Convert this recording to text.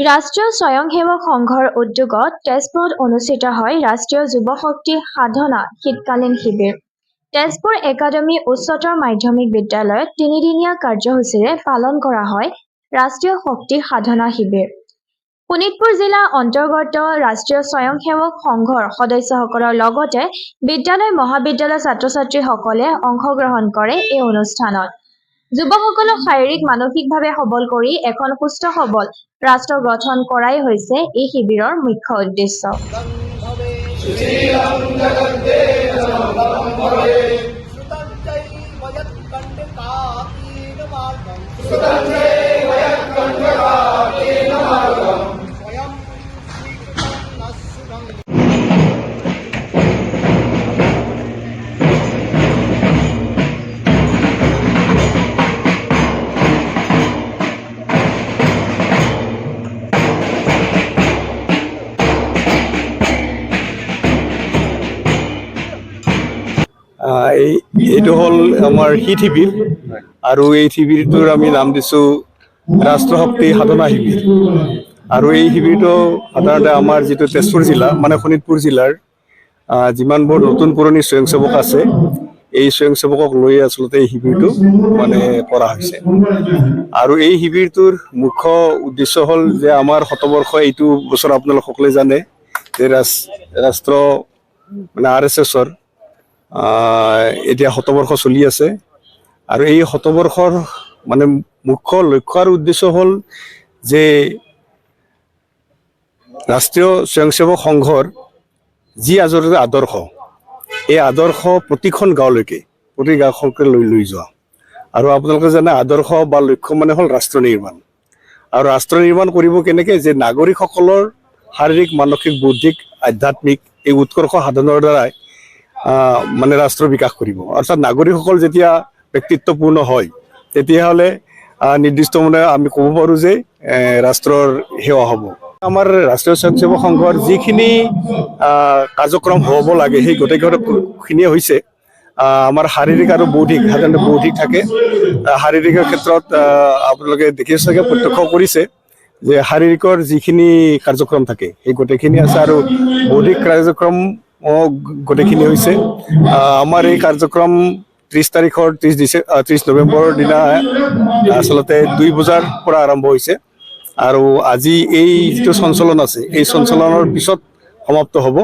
ৰাষ্ট্ৰীয় স্বয়ংসেৱক সংঘৰ উদ্যোগত তেজপুৰত অনুষ্ঠিত হয় ৰাষ্ট্ৰীয় যুৱ শক্তি সাধনা শীতকালীন শিবিৰ। তেজপুৰ একাডেমী উচ্চতৰ মাধ্যমিক বিদ্যালয়ত তিনিদিনীয়া কাৰ্যসূচীৰে পালন কৰা হয় ৰাষ্ট্ৰীয় শক্তি সাধনা শিবিৰ। শোণিতপুৰ জিলা অন্তৰ্গত ৰাষ্ট্ৰীয় স্বয়ংসেৱক সংঘৰ সদস্যসকলৰ লগতে বিদ্যালয় মহাবিদ্যালয়ৰ ছাত্ৰ-ছাত্ৰীসকলে অংশগ্ৰহণ কৰে এই অনুষ্ঠানত। যুৱকসকলক শাৰীৰিক মানসিকভাৱে সবল কৰি এখন সুস্থ সবল ৰাষ্ট্ৰ গঠন কৰাই হৈছে এই শিবিৰৰ মুখ্য উদ্দেশ্য। এইটো হ'ল আমাৰ শীত শিবিৰ আৰু এই শিবিৰটোৰ আমি নাম দিছোঁ ৰাষ্ট্ৰ শক্তি সাধনা শিবিৰ। আৰু এই শিবিৰটো সাধাৰণতে আমাৰ যিটো তেজপুৰ জিলা মানে শোণিতপুৰ জিলাৰ যিমানবোৰ নতুন পুৰণি স্বয়ংসেৱক আছে এই স্বয়ংসেৱকক লৈ আচলতে এই শিবিৰটো মানে কৰা হৈছে। আৰু এই শিবিৰটোৰ মুখ্য উদ্দেশ্য হ'ল যে আমাৰ শতবৰ্ষ এইটো বছৰ আপোনালোক সকলোৱে জানে যে ৰাষ্ট্ৰ মানে RSSৰ এতিয়া শতবৰ্ষ চলি আছে। আৰু এই শতবৰ্ষৰ মানে মুখ্য লক্ষ্য আৰু উদ্দেশ্য হ'ল যে ৰাষ্ট্ৰীয় স্বয়ংসেৱক সংঘৰ যি আদৰ্শ এই আদৰ্শ প্ৰতিখন গাঁৱলৈকে প্ৰতি গাঁওখনকে লৈ যোৱা। আৰু আপোনালোকে জানে আদৰ্শ বা লক্ষ্য মানে হ'ল ৰাষ্ট্ৰ নিৰ্মাণ। আৰু ৰাষ্ট্ৰ নিৰ্মাণ কৰিব কেনেকৈ যে নাগৰিকসকলৰ শাৰীৰিক মানসিক বৌদ্ধিক আধ্যাত্মিক এই উৎকৰ্ষ সাধনৰ দ্বাৰাই মানে ৰাষ্ট্ৰ বিকাশ কৰিব। অৰ্থাৎ নাগৰিকসকল যেতিয়া ব্যক্তিত্বপূৰ্ণ হয় তেতিয়াহ'লে নিৰ্দিষ্ট মানে আমি ক'ব পাৰোঁ যে ৰাষ্ট্ৰৰ সেৱা হ'ব। আমাৰ ৰাষ্ট্ৰীয় স্বয়ংসেৱক সংঘৰ যিখিনি কাৰ্যক্ৰম হ'ব লাগে সেই গোটেইখিনিয়ে হৈছে আমাৰ শাৰীৰিক আৰু বৌদ্ধিক। সাধাৰণতে বৌদ্ধিক থাকে, শাৰীৰিকৰ ক্ষেত্ৰত আপোনালোকে দেখিছে চাগে প্ৰত্যক্ষ কৰিছে যে শাৰীৰিকৰ যিখিনি কাৰ্যক্ৰম থাকে সেই গোটেইখিনি আছে। আৰু বৌদ্ধিক কাৰ্যক্ৰম গোটেইখিনি হৈছে আমাৰ এই কাৰ্যক্ৰম 30 নৱেম্বৰৰ দিনা আচলতে 2 বজাৰ পৰা আৰম্ভ হৈছে আৰু আজি এই যিটো সঞ্চালন আছে এই সঞ্চালনৰ পিছত সমাপ্ত হ'ব।